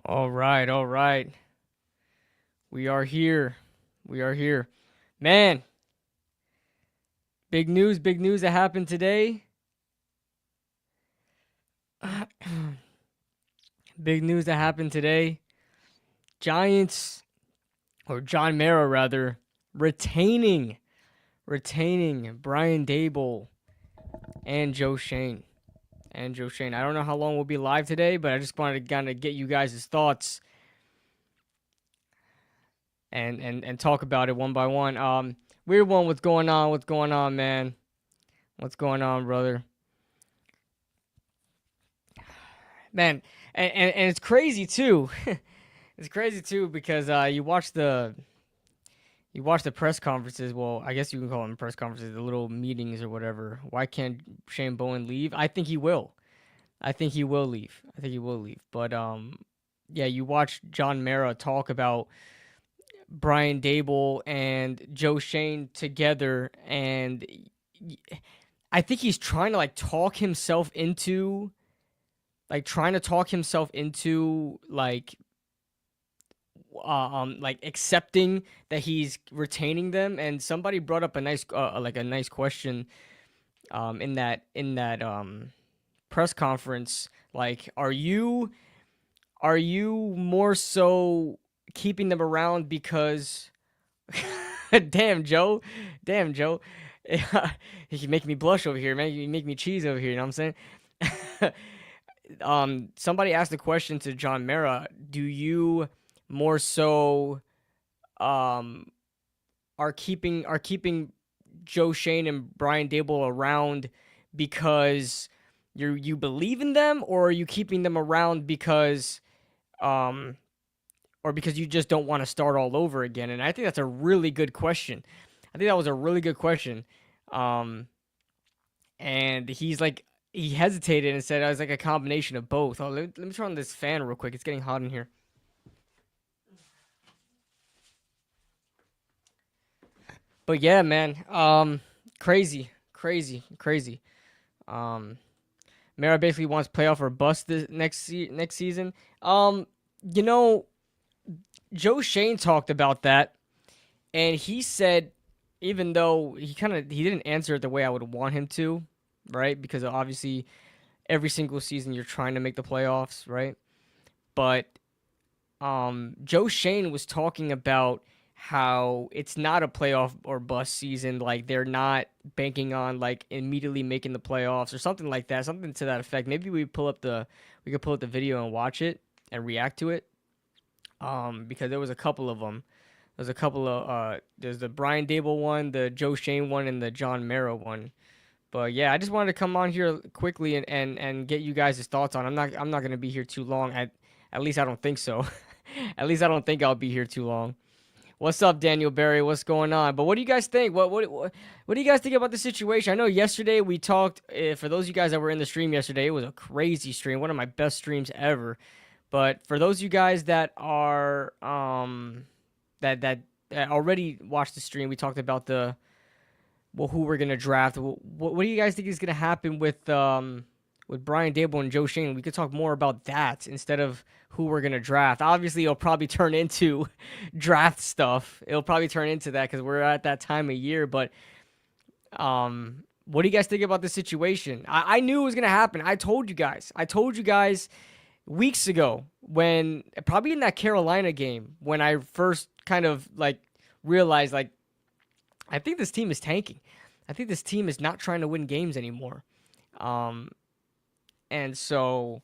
All right, all right. We are here. We are here. Man, big news that happened today. Big news that happened today. Giants, or John Mara rather, retaining Brian Daboll and Joe Schoen. I don't know how long we'll be live today, but I just wanted to kind of get you guys' thoughts and talk about it one by one. Weird one, what's going on? What's going on, man? What's going on, brother? Man, and it's crazy too. It's crazy too because you watch the press conferences. Well, I guess you can call them press conferences, the little meetings or whatever. Why can't Shane Bowen leave? I think he will. I think he will leave. I think he will leave. But yeah, you watch John Mara talk about Brian Daboll and Joe Shane together, and I think he's trying to trying to talk himself into like accepting that he's retaining them. And somebody brought up a nice question in that press conference, like, are you more so keeping them around because damn Joe, damn Joe, you make me blush over here, man. You make me cheese over here, you know what I'm saying? Somebody asked the question to John Mara, do you more so um are keeping Joe Shane and Brian Dable around because you believe in them, or are you keeping them around because um or because you just don't want to start all over again? And I think that's a really good question. I think that was a really good question. Um and he hesitated and said I was like a combination of both. Oh, let me turn on this fan real quick. It's getting hot in here. But yeah, man. Crazy. Um, Mara basically wants playoff or bust this next season. You know, Joe Shane talked about that, and he said, even though he didn't answer it the way I would want him to, right? Because obviously every single season you're trying to make the playoffs, right? But Joe Shane was talking about how it's not a playoff or bust season. Like, they're not banking on like immediately making the playoffs or something like that, something to that effect. Maybe we could pull up the video and watch it and react to it. Because there was a couple of them. There's a couple of there's the Brian Dable one, the Joe Shane one, and the John Mara one. But yeah, I just wanted to come on here quickly and get you guys' thoughts on. I'm not gonna be here too long. At least I don't think so. At least I don't think I'll be here too long. What's up, Daniel Barry? What's going on? But what do you guys think? What do you guys think about the situation? I know yesterday we talked. For those of you guys that were in the stream yesterday, it was a crazy stream, one of my best streams ever. But for those of you guys that are that already watched the stream, we talked about who we're gonna draft. What do you guys think is gonna happen with Brian Dable and Joe Shane? We could talk more about that instead of who we're gonna draft. Obviously, it'll probably turn into draft stuff. It'll probably turn into that because we're at that time of year. But what do you guys think about the situation? I knew it was gonna happen. I told you guys. I told you guys weeks ago, when probably in that Carolina game, when I first kind of like realized, like, I think this team is tanking. I think this team is not trying to win games anymore. Um, and so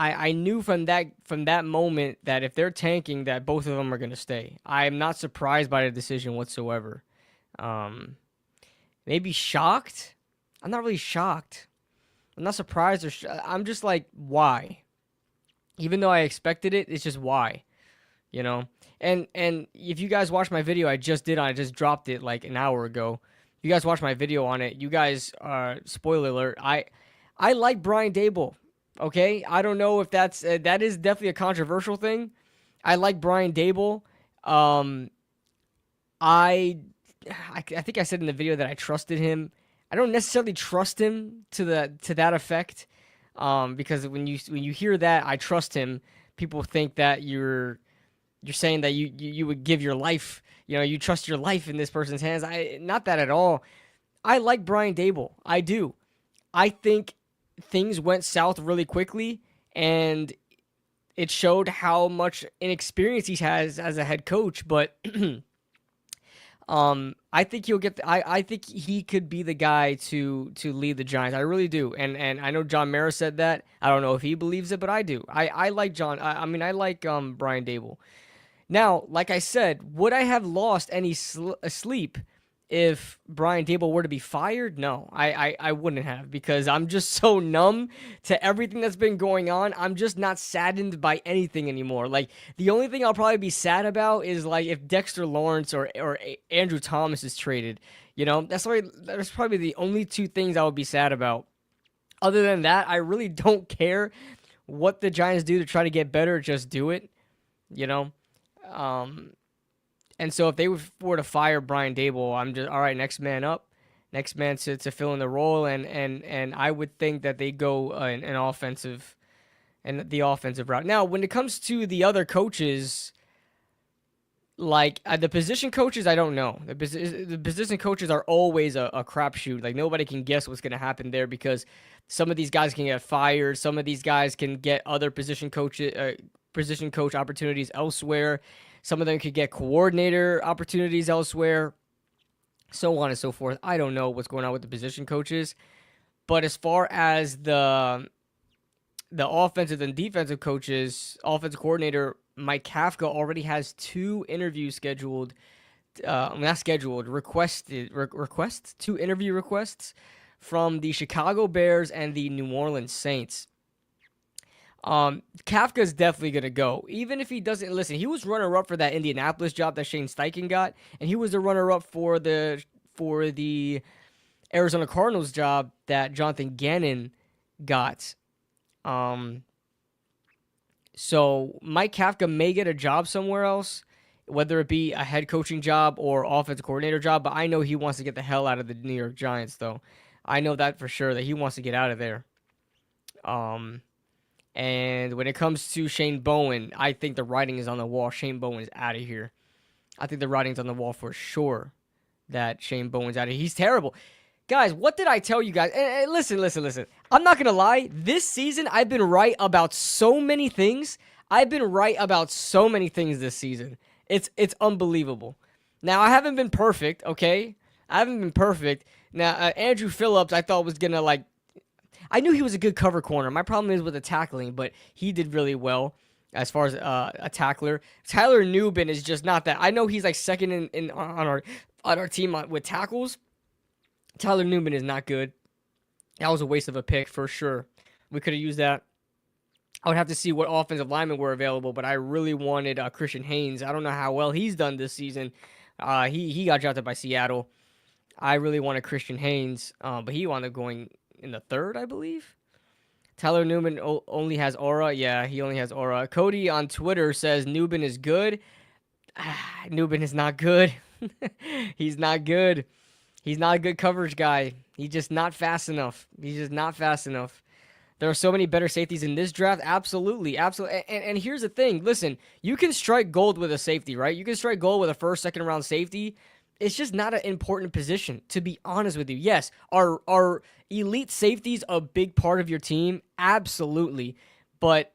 I knew from that moment that if they're tanking, that both of them are going to stay. I am not surprised by the decision whatsoever. Um, Maybe shocked. I'm not really shocked. I'm not surprised I'm just like, why? Even though I expected it, it's just why, you know. And if you guys watch my video, I just dropped it like an hour ago. You guys watch my video on it. You guys, spoiler alert. I like Brian Dable. Okay, I don't know if that is definitely a controversial thing. I like Brian Dable. Um, I think I said in the video that I trusted him. I don't necessarily trust him to that effect. Because when you hear that, I trust him. People think that you're saying that you would give your life. You trust your life in this person's hands. Not that at all. I like Brian Daboll. I do. I think things went south really quickly, and it showed how much inexperience he has as a head coach. But I think he'll get. I think he could be the guy to lead the Giants. I really do. And I know John Mara said that. I don't know if he believes it, but I do. I like John. I mean, I like Brian Daboll. Now, like I said, would I have lost any sleep if Brian Daboll were to be fired? No, I wouldn't have, because I'm just so numb to everything that's been going on. I'm just not saddened by anything anymore. Like, the only thing I'll probably be sad about is, like, if Dexter Lawrence or Andrew Thomas is traded. That's probably the only two things I would be sad about. Other than that, I really don't care what the Giants do to try to get better. Just do it, you know? And so if they were to fire Brian Daboll, I'm just, all right, next man up, next man to fill in the role, and I would think that they go an offensive and the offensive route. Now, when it comes to the other coaches, like the position coaches, I don't know. The position coaches are always a crapshoot. Like, nobody can guess what's going to happen there, because some of these guys can get fired, some of these guys can get other position coach opportunities elsewhere. Some of them could get coordinator opportunities elsewhere, so on and so forth. I don't know what's going on with the position coaches. But as far as the offensive and defensive coaches, offensive coordinator Mike Kafka already has 2 interviews scheduled. Not scheduled, requests, 2 interview requests from the Chicago Bears and the New Orleans Saints. Kafka's definitely going to go. Even if he doesn't, listen, he was runner-up for that Indianapolis job that Shane Steichen got, and he was the runner-up for the Arizona Cardinals job that Jonathan Gannon got. So Mike Kafka may get a job somewhere else, whether it be a head coaching job or offensive coordinator job, but I know he wants to get the hell out of the New York Giants, though. I know that for sure, that he wants to get out of there. And when it comes to Shane Bowen, I think the writing is on the wall. Shane Bowen is out of here. I think the writing's on the wall for sure that Shane Bowen's out of here. He's terrible. Guys, what did I tell you guys? And listen. I'm not going to lie. This season, I've been right about so many things. This season. It's unbelievable. Now, I haven't been perfect, okay? Now, Andrew Phillips, I thought was going to, I knew he was a good cover corner. My problem is with the tackling, but he did really well as far as a tackler. Tyler Nubin is just not that. I know he's second on our team with tackles. Tyler Nubin is not good. That was a waste of a pick for sure. We could have used that. I would have to see what offensive linemen were available, but I really wanted Christian Haynes. I don't know how well he's done this season. He got drafted by Seattle. I really wanted Christian Haynes, but he wound up going in the 3rd, I believe. Tyler Nubin only has aura. Yeah, he only has aura. Cody on Twitter says Nubin is good. Nubin is not good. He's not good. He's not a good coverage guy. He's just not fast enough. There are so many better safeties in this draft. Absolutely. And here's the thing. Listen, you can strike gold with a safety, right? You can strike gold with a first, second round safety. It's just not an important position, to be honest with you. Yes, are elite safeties a big part of your team? Absolutely. But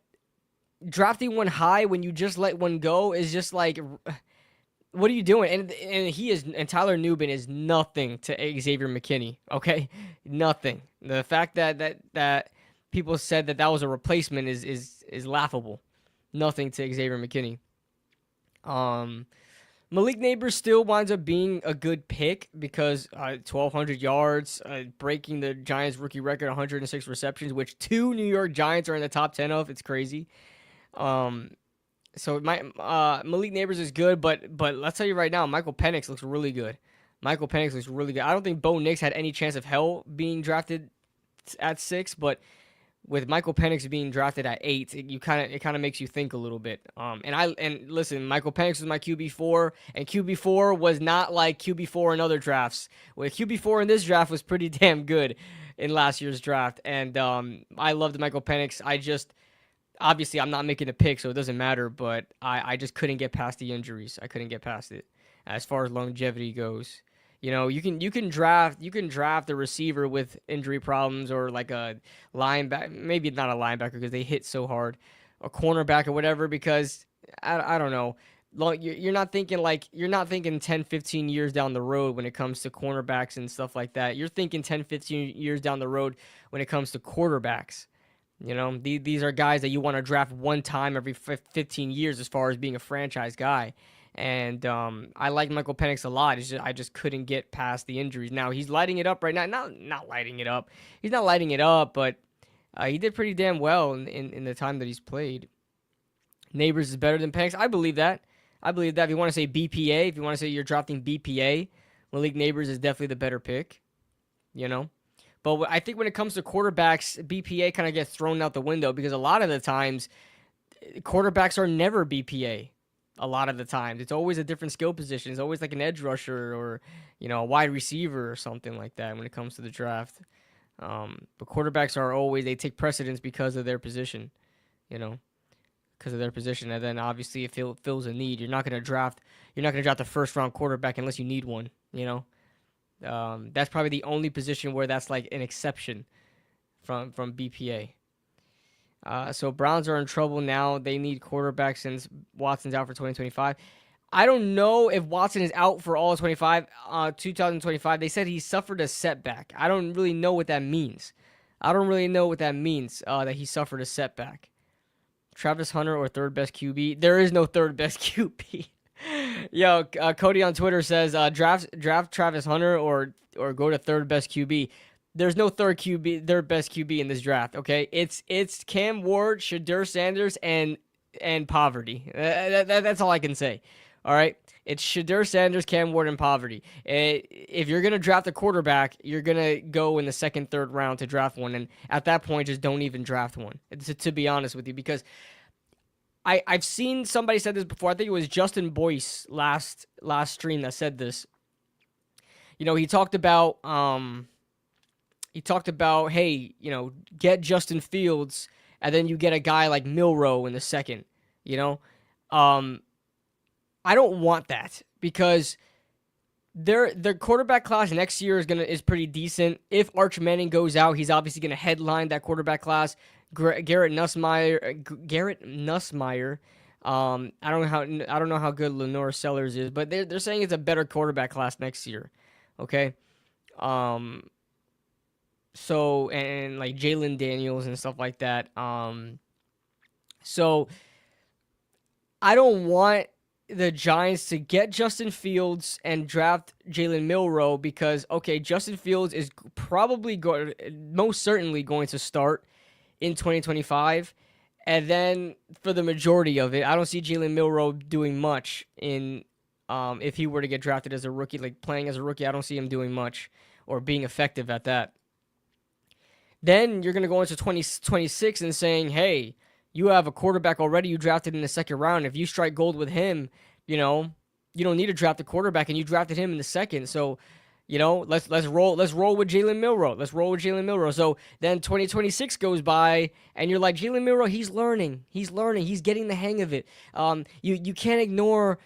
drafting one high when you just let one go is just what are you doing? And Tyler Nubin is nothing to Xavier McKinney, okay? Nothing. The fact that people said that was a replacement is laughable. Nothing to Xavier McKinney. Malik Neighbors still winds up being a good pick because 1,200 yards, breaking the Giants rookie record, 106 receptions, which 2 New York Giants are in the top 10 of. It's crazy. So Malik Neighbors is good, but let's tell you right now, Michael Penix looks really good. I don't think Bo Nix had any chance of hell being drafted at 6, but with Michael Penix being drafted at 8, it kind of makes you think a little bit. And listen, Michael Penix was my QB4, and QB4 was not like QB4 in other drafts. Well, QB4 in this draft was pretty damn good. in last year's draft. And I loved Michael Penix. Obviously, I'm not making a pick, so it doesn't matter, but I just couldn't get past the injuries. I couldn't get past it as far as longevity goes. You can draft a receiver with injury problems, or like a linebacker, maybe not a linebacker because they hit so hard, a cornerback or whatever, because I don't know. You're not thinking 10, 15 years down the road when it comes to cornerbacks and stuff like that. You're thinking 10, 15 years down the road when it comes to quarterbacks. These are guys that you want to draft one time every 15 years as far as being a franchise guy. And I like Michael Penix a lot. I just couldn't get past the injuries. Now, he's lighting it up right now. Not lighting it up. He's not lighting it up, but he did pretty damn well in the time that he's played. Neighbors is better than Penix. I believe that. If you want to say BPA, if you want to say you're drafting BPA, Malik Neighbors is definitely the better pick. But I think when it comes to quarterbacks, BPA kind of gets thrown out the window because a lot of the times, quarterbacks are never BPA. A lot of the times, it's always a different skill position. It's always like an edge rusher or, a wide receiver or something like that when it comes to the draft. But quarterbacks they take precedence because of their position, because of their position. And then obviously it fills a need. You're not going to draft the first round quarterback unless you need one, That's probably the only position where that's like an exception from BPA. So Browns are in trouble now. They need quarterback since Watson's out for 2025. I don't know if Watson is out for all of 2025. They said he suffered a setback. I don't really know what that means. That he suffered a setback. Travis Hunter or third best QB? There is no third best QB. Yo, Cody on Twitter says draft Travis Hunter or go to third best QB. There's no third best QB in this draft. Okay, it's Cam Ward, Shadur Sanders, and poverty. That's all I can say. All right, it's Shadur Sanders, Cam Ward, and poverty. If you're gonna draft a quarterback, you're gonna go in the second, third round to draft one, and at that point, just don't even draft one. To be honest with you, because I've seen somebody said this before. I think it was Justin Boyce last stream that said this. He talked about hey, get Justin Fields, and then you get a guy like Milroe in the second. I don't want that because their quarterback class next year is pretty decent. If Arch Manning goes out, he's obviously gonna headline that quarterback class. Garrett Nussmeier. I don't know how good Lenore Sellers is, but they're saying it's a better quarterback class next year. Okay. So and like Jalen Daniels and stuff like that. So I don't want the Giants to get Justin Fields and draft Jalen Milroe because, okay, Justin Fields is probably most certainly going to start in 2025. And then for the majority of it, I don't see Jalen Milroe doing much if he were to get drafted as a rookie, like playing as a rookie. I don't see him doing much or being effective at that. Then you're going to go into 2026 and saying, hey, you have a quarterback already you drafted in the second round. If you strike gold with him, you don't need to draft a quarterback, and you drafted him in the second. So, let's roll with Jalen Milroe. So then 2026 goes by, and you're like, Jalen Milroe, he's learning, he's getting the hang of it. You can't ignore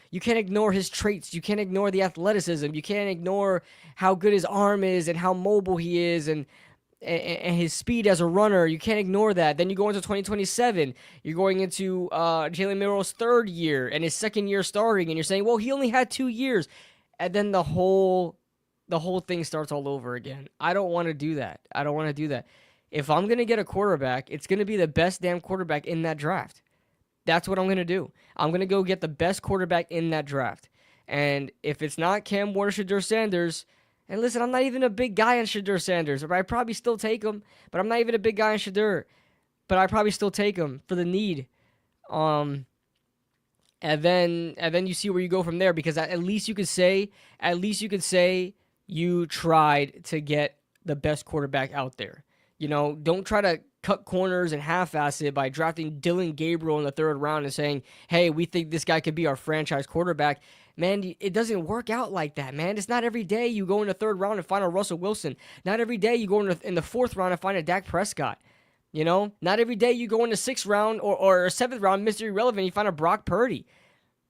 his traits, you can't ignore the athleticism, you can't ignore how good his arm is and how mobile he is, and his speed as a runner. You can't ignore that. Then you go into 2027. You're going into Jalen Milroe's third year and his second year starting, and you're saying, well, he only had 2 years. And then the whole thing starts all over again. I don't want to do that. If I'm going to get a quarterback, it's going to be the best damn quarterback in that draft. That's what I'm going to do. I'm going to go get the best quarterback in that draft. And if it's not Cam Ward or Shadur Sanders, and listen, I'm not even a big guy on Shadur Sanders, but I'd probably still take him. But I'm not even a big guy on Shadur, but I'd probably still take him for the need. And then you see where you go from there, because at least you could say you tried to get the best quarterback out there. Don't try to cut corners and half-ass it by drafting Dylan Gabriel in the third round and saying, hey, we think this guy could be our franchise quarterback. Man, it doesn't work out like that, man. It's not every day you go in the third round and find a Russell Wilson. Not every day you go in the fourth round and find a Dak Prescott. You know, not every day you go in the sixth round or seventh round, Mr. Irrelevant, you find a Brock Purdy.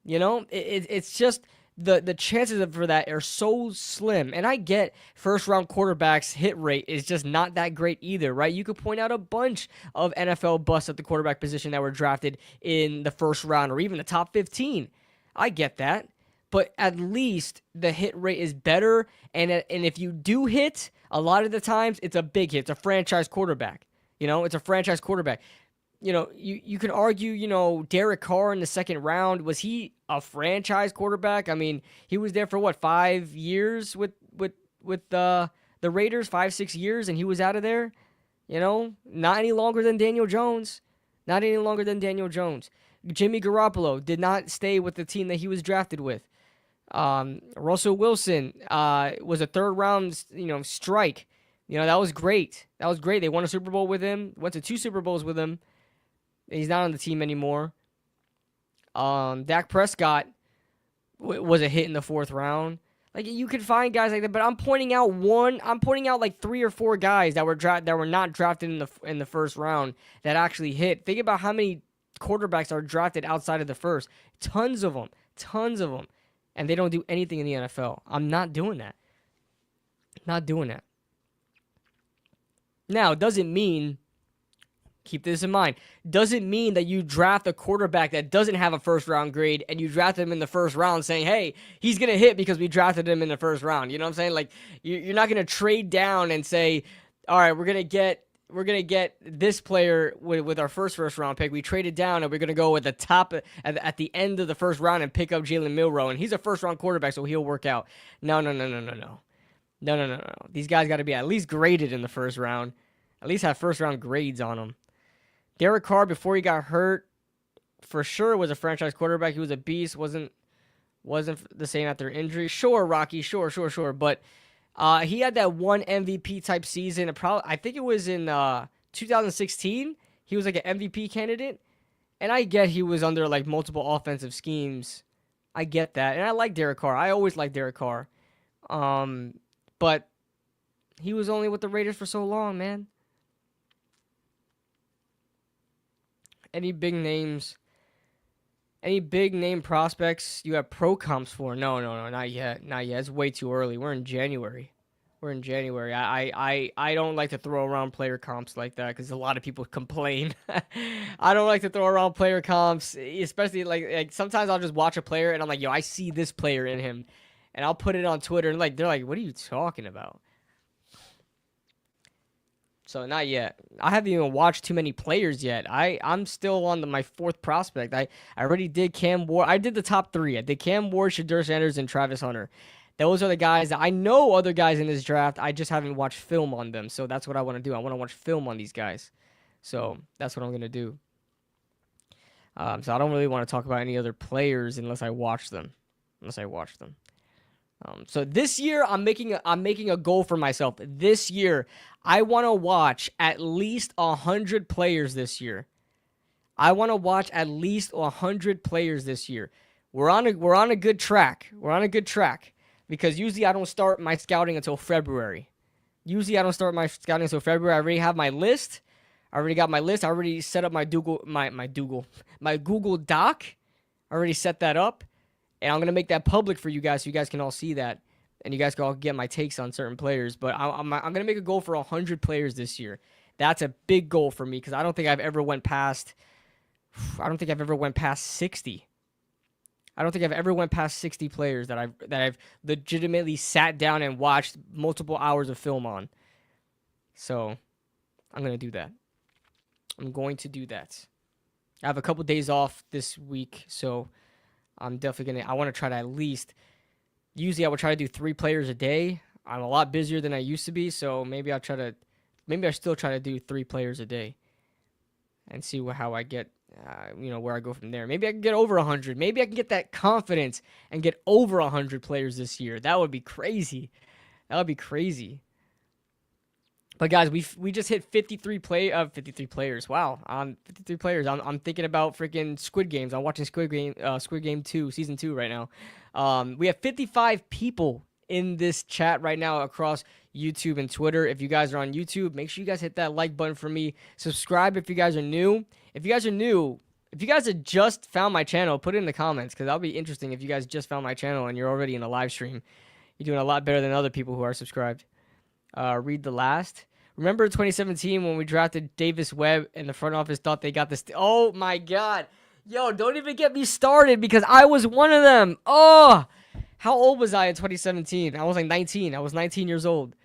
You know, it's just the chances for that are so slim. And I get first round quarterbacks hit rate is just not that great either, right? You could point out a bunch of NFL busts at the quarterback position that were drafted in the first round or even the top 15. I get that. But at least the hit rate is better. And if you do hit, a lot of the times it's a big hit. It's a franchise quarterback. You know, it's a franchise quarterback. You know, you can argue, you know, Derek Carr in the second round, was he a franchise quarterback? I mean, he was there for what, 5 years with the Raiders, 5-6 years, and he was out of there. You know, not any longer than Daniel Jones. Not any longer than Daniel Jones. Jimmy Garoppolo did not stay with the team that he was drafted with. Russell Wilson was a third round, you know, strike. You know, that was great. That was great. They won a Super Bowl with him. Went to 2 Super Bowls with him. He's not on the team anymore. Dak Prescott was a hit in the fourth round. Like, you could find guys like that, but I'm pointing out like 3 or 4 guys that were not drafted in the first round that actually hit. Think about how many quarterbacks are drafted outside of the first. Tons of them, and they don't do anything in the NFL. I'm not doing that. Not doing that. Now, doesn't mean, keep this in mind, doesn't mean that you draft a quarterback that doesn't have a first round grade and you draft him in the first round saying, hey, he's going to hit because we drafted him in the first round. You know what I'm saying? Like, you're not going to trade down and say, all right, we're going to get this player with our first round pick. We traded down and we're going to go with the top at the end of the first round and pick up Jalen Milroe. And he's a first round quarterback, so he'll work out. No. No. These guys got to be at least graded in the first round. At least have first round grades on them. Derek Carr, before he got hurt, for sure was a franchise quarterback. He was a beast. Wasn't the same after injury. Sure, Rocky. Sure. But he had that one MVP type season. I think it was in 2016. He was like an MVP candidate. And I get he was under like multiple offensive schemes. I get that. And I like Derek Carr. I always liked Derek Carr. But he was only with the Raiders for so long, man. Any big names? Any big name prospects you have pro comps for? No, not yet. It's way too early. We're in January. I don't like to throw around player comps like that because a lot of people complain. I don't like to throw around player comps, especially like sometimes I'll just watch a player and I'm like, yo, I see this player in him, and I'll put it on Twitter and like they're like, what are you talking about? So not yet. I haven't even watched too many players yet. I'm still on my 4th prospect. I already did Cam Ward. I did the top 3. I did Cam Ward, Shedeur Sanders, and Travis Hunter. Those are the guys that I know other guys in this draft. I just haven't watched film on them. So that's what I want to do. I want to watch film on these guys. So that's what I'm going to do. So I don't really want to talk about any other players unless I watch them. So this year, I'm making a goal for myself. This year, I want to watch at least 100 players this year. We're on a good track. Because usually I don't start my scouting until February. I already have my list. I already got my list. I already set up my Google Doc. I already set that up. And I'm going to make that public for you guys so you guys can all see that. And you guys can all get my takes on certain players. But I'm going to make a goal for 100 players this year. That's a big goal for me because I don't think I've ever went past 60. I don't think I've ever went past 60 players that I've legitimately sat down and watched multiple hours of film on. So I'm going to do that. I have a couple days off this week, so I'm definitely I want to try to at least, usually I would try to do 3 players a day. I'm a lot busier than I used to be, so maybe I still try to do 3 players a day and see how I get, where I go from there. Maybe I can get over 100. Maybe I can get that confidence and get over 100 players this year. That would be crazy. But guys, we just hit 53 players. Wow, 53 players. I'm thinking about freaking Squid Games. I'm watching Squid Game 2, season 2 right now. We have 55 people in this chat right now across YouTube and Twitter. If you guys are on YouTube, make sure you guys hit that like button for me. Subscribe if you guys are new. If you guys are new, if you guys have just found my channel, put it in the comments because that'll be interesting. If you guys just found my channel and you're already in a live stream, you're doing a lot better than other people who are subscribed. Read the last. Remember 2017 when we drafted Davis Webb and the front office thought they got this? Oh my God. Yo, don't even get me started because I was one of them. Oh, how old was I in 2017? I was like 19. I was 19 years old.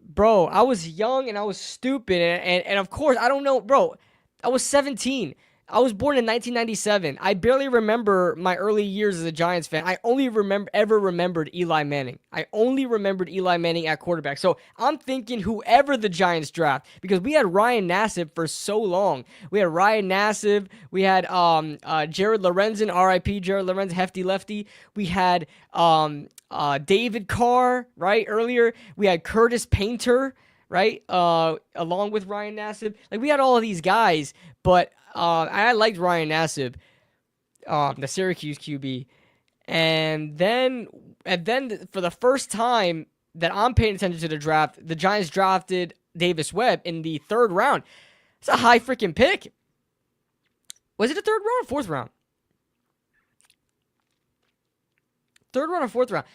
Bro, I was young and I was stupid. And of course, I don't know. Bro, I was 17. I was born in 1997. I barely remember my early years as a Giants fan. I only remembered Eli Manning. I only remembered Eli Manning at quarterback. So I'm thinking whoever the Giants draft, because we had Ryan Nassib for so long. We had Ryan Nassib. We had Jared Lorenzen, R.I.P. Jared Lorenzen, hefty lefty. We had David Carr, right? Earlier, we had Curtis Painter, right? Along with Ryan Nassib. Like, we had all of these guys, but I liked Ryan Nassib, the Syracuse QB. And then for the first time that I'm paying attention to the draft, the Giants drafted Davis Webb in the 3rd round. It's a high freaking pick. Was it a 3rd round or 4th round? 3rd round or 4th round?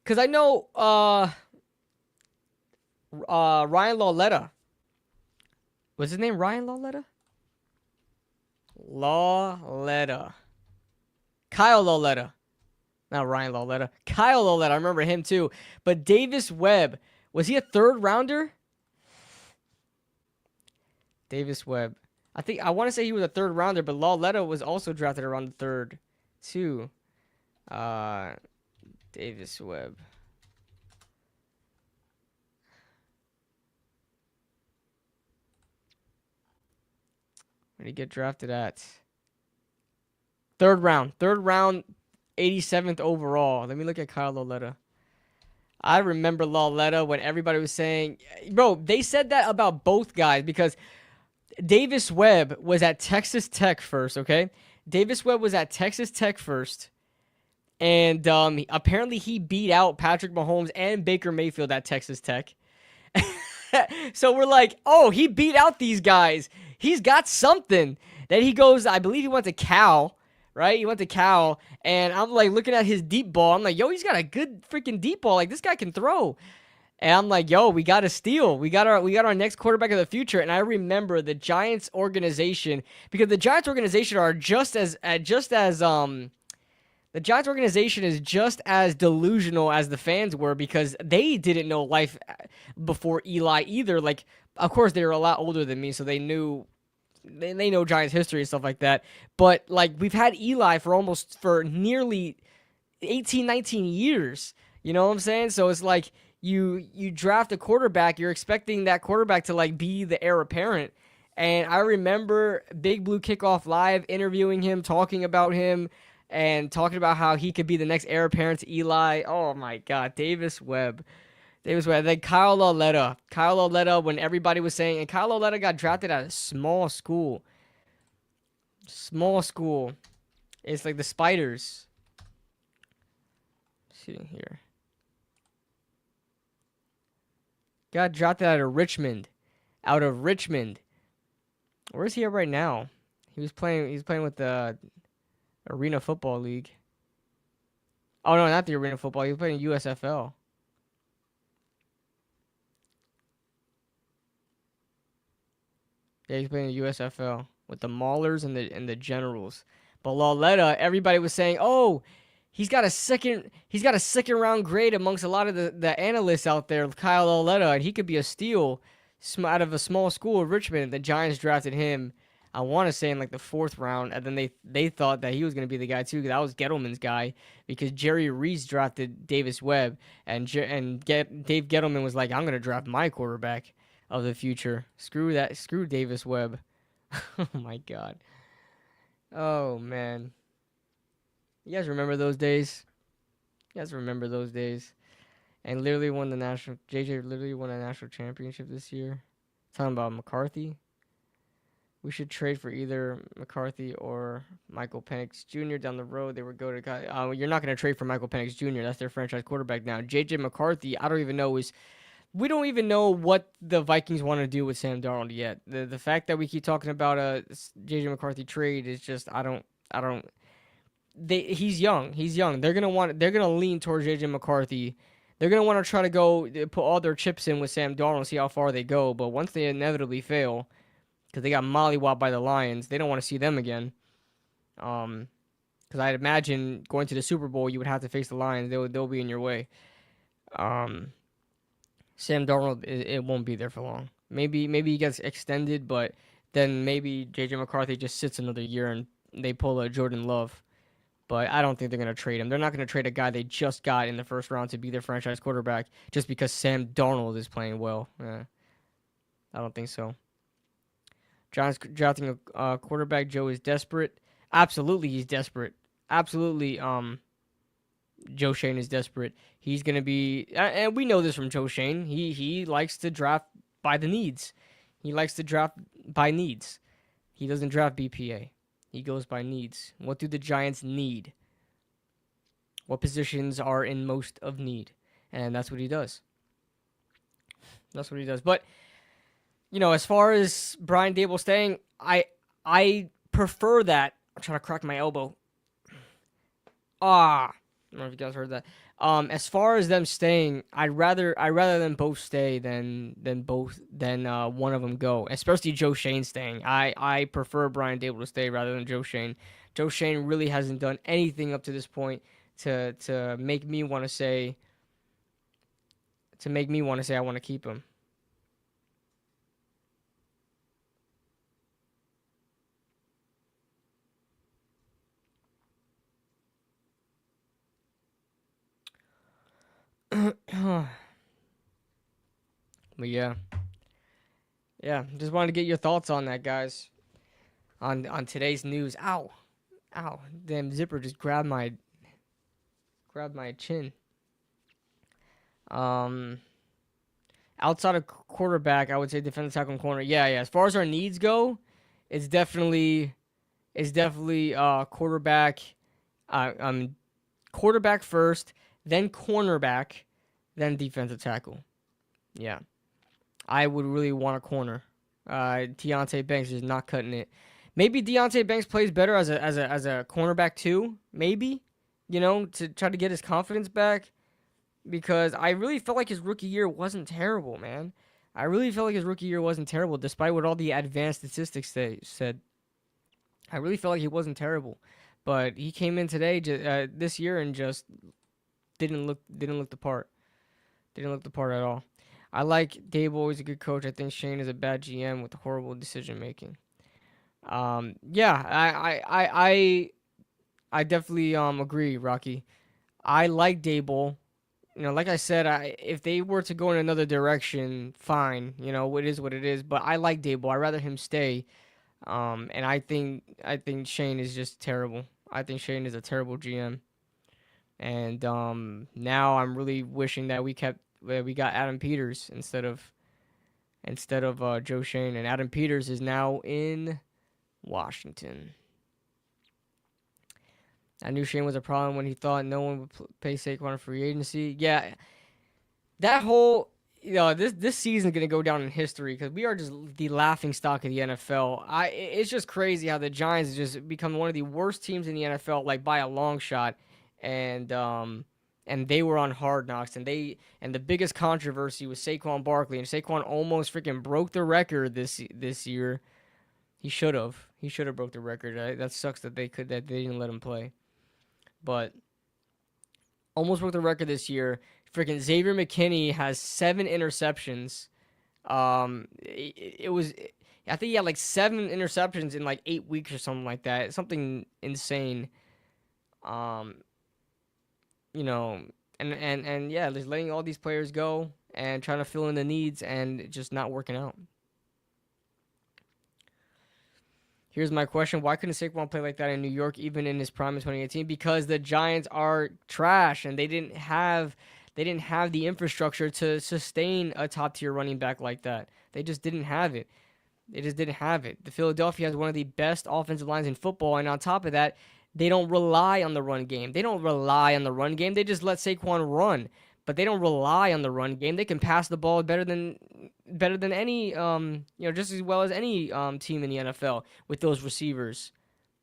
Because I know Ryan Lauletta. Was his name Ryan Lauletta? Kyle Lauletta. Not Ryan Lauletta. Kyle Lauletta. I remember him too. But Davis Webb, was he a 3rd rounder? Davis Webb. I want to say he was a 3rd rounder, but Lauletta was also drafted around the 3rd too. Davis Webb. Where did he get drafted at? 3rd round. 3rd round, 87th overall. Let me look at Kyle Lauletta. I remember Lauletta when everybody was saying, bro, they said that about both guys because Davis Webb was at Texas Tech first, okay? Davis Webb was at Texas Tech first. And apparently he beat out Patrick Mahomes and Baker Mayfield at Texas Tech. So we're like, oh, he beat out these guys. He's got something. Then he goes, I believe he went to Cal, right? He went to Cal, and I'm like looking at his deep ball. I'm like, yo, he's got a good freaking deep ball. Like, this guy can throw. And I'm like, yo, we got to steal. We got our next quarterback of the future. And I remember the Giants organization, because the Giants organization are the Giants organization is just as delusional as the fans were because they didn't know life before Eli either. Like, of course, they were a lot older than me, so they know Giants history and stuff like that. But, like, we've had Eli for nearly 18, 19 years. You know what I'm saying? So it's like you draft a quarterback, you're expecting that quarterback to, like, be the heir apparent. And I remember Big Blue Kickoff Live interviewing him, talking about him, and talking about how he could be the next heir apparent to Eli. Oh, my God. Davis Webb. Then Kyle Lauletta, when everybody was saying, and Kyle Lauletta got drafted at a small school. It's like the Spiders. Sitting here. Got drafted out of Richmond. Where is he at right now? He's playing with the Arena Football League. Oh, no, not the Arena Football. He was playing USFL. Yeah, he's playing USFL with the Maulers and the Generals. But Lauletta, everybody was saying, oh, he's got a second round grade amongst a lot of the analysts out there, Kyle Lauletta, and he could be a steal out of a small school of Richmond. The Giants drafted him, I want to say, in like the 4th round, and then they thought that he was going to be the guy too, because that was Gettleman's guy, because Jerry Reese drafted Davis Webb, and Dave Gettleman was like, I'm going to draft my quarterback of the future. Screw Davis Webb. Oh my God. Oh man. You guys remember those days? and literally won the national. JJ literally won a national championship this year. Talking about McCarthy. We should trade for either McCarthy or Michael Penix Jr. down the road. They would go to guy. You're not going to trade for Michael Penix Jr. That's their franchise quarterback now. JJ McCarthy, I don't even know is. We don't even know what the Vikings want to do with Sam Darnold yet. The fact that we keep talking about a JJ McCarthy trade is just I don't. He's young. He's young. They're gonna lean towards JJ McCarthy. They're gonna want to try to go put all their chips in with Sam Darnold, see how far they go. But once they inevitably fail, because they got mollywopped by the Lions, they don't want to see them again. Because I'd imagine going to the Super Bowl, you would have to face the Lions. They'll be in your way. Sam Darnold, it won't be there for long. Maybe he gets extended, but then maybe JJ McCarthy just sits another year and they pull a Jordan Love. But I don't think they're going to trade him. They're not going to trade a guy they just got in the first round to be their franchise quarterback just because Sam Darnold is playing well. I don't think so. Giants drafting a quarterback. Joe is desperate. Absolutely, he's desperate. Absolutely, Joe Schoen is desperate. He's going to be, and we know this from Joe Schoen. He likes to draft by the needs. He likes to draft by needs. He doesn't draft BPA. He goes by needs. What do the Giants need? What positions are in most of need? And that's what he does. That's what he does. But, as far as Brian Daboll staying, I prefer that. I'm trying to crack my elbow. I don't know if you guys heard that. As far as them staying, I'd rather them both stay than one of them go. Especially Joe Schoen staying. I prefer Brian Daboll to stay rather than Joe Schoen. Joe Schoen really hasn't done anything up to this point to make me want to say I want to keep him. But yeah, just wanted to get your thoughts on that, guys. On today's news. Ow, damn zipper just grabbed my chin. Outside of quarterback, I would say defensive tackle and corner. Yeah. As far as our needs go, it's definitely quarterback. Quarterback first, then cornerback, then defensive tackle. Yeah. I would really want a corner. Deontay Banks is not cutting it. Maybe Deontay Banks plays better as a cornerback too. Maybe, to try to get his confidence back. Because I really felt like his rookie year wasn't terrible, man. I really felt like his rookie year wasn't terrible, despite what all the advanced statistics said. I really felt like he wasn't terrible, but he came in today, this year, and just didn't look the part. Didn't look the part at all. I like Daboll. He's a good coach. I think Schoen is a bad GM with horrible decision making. I definitely agree, Rocky. I like Daboll. Like I said, if they were to go in another direction, fine. It is what it is. But I like Daboll. I'd rather him stay. And I think Schoen is just terrible. I think Schoen is a terrible GM. And now I'm really wishing that we got Adam Peters instead of Joe Schoen. And Adam Peters is now in Washington. I knew Schoen was a problem when he thought no one would pay Saquon free agency. Yeah, that whole this season is gonna go down in history because we are just the laughing stock of the NFL. It's just crazy how the Giants just become one of the worst teams in the NFL, like by a long shot, and they were on Hard Knocks, and the biggest controversy was Saquon Barkley, and Saquon almost freaking broke the record this year. He should have broke the record. That sucks that they didn't let him play. But almost broke the record this year. Freaking Xavier McKinney has 7 interceptions. It was, I think he had like 7 interceptions in like 8 weeks or something like that. It's something insane. And yeah, just letting all these players go and trying to fill in the needs and just not working out. Here's my question. Why couldn't Saquon play like that in New York, even in his prime in 2018? Because the Giants are trash, and they didn't have They didn't have the infrastructure to sustain a top tier running back like that. They just didn't have it. They just didn't have it. The Philadelphia has one of the best offensive lines in football, and on top of that, they don't rely on the run game. They don't rely on the run game. They just let Saquon run, but they don't rely on the run game. They can pass the ball better than any just as well as any team in the NFL with those receivers.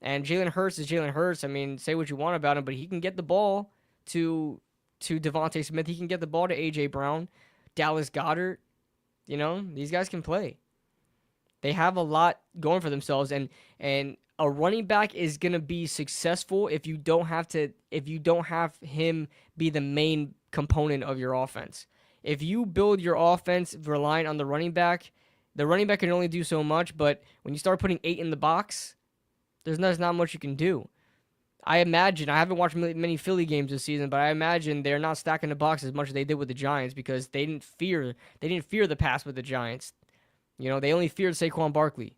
And Jalen Hurts is Jalen Hurts. I mean, say what you want about him, but he can get the ball to Devontae Smith. He can get the ball to A.J. Brown, Dallas Goedert. These guys can play. They have a lot going for themselves, and a running back is gonna be successful if you don't have him be the main component of your offense. If you build your offense relying on the running back can only do so much. But when you start putting 8 in the box, there's not much you can do. I haven't watched many Philly games this season, but I imagine they're not stacking the box as much as they did with the Giants because they didn't fear the pass with the Giants. They only feared Saquon Barkley.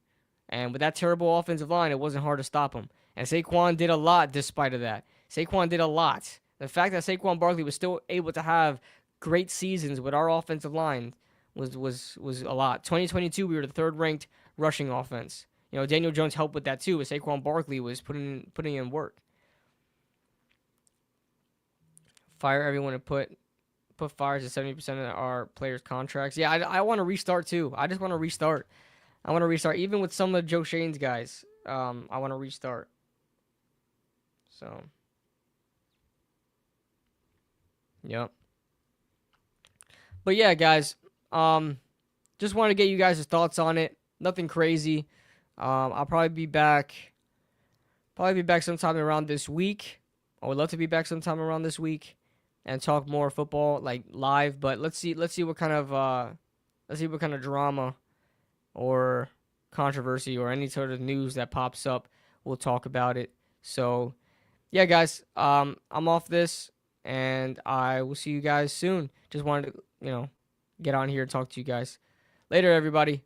And with that terrible offensive line, it wasn't hard to stop him. And Saquon did a lot despite of that. Saquon did a lot. The fact that Saquon Barkley was still able to have great seasons with our offensive line was a lot. 2022, we were the third-ranked rushing offense. Daniel Jones helped with that too, but Saquon Barkley was putting in work. Fire everyone and put fires to 70% of our players' contracts. Yeah, I want to restart too. I just want to restart. I want to restart. Even with some of Joe Schoen's guys, I want to restart. So, yep. But yeah, guys, just want to get you guys' thoughts on it. Nothing crazy. I'll probably be back sometime around this week. I would love to be back sometime around this week and talk more football like live. But let's see what kind of drama or controversy or any sort of news that pops up. We'll talk about it. So yeah, guys, I'm off this and I will see you guys soon. Just wanted to get on here and talk to you guys. Later, everybody.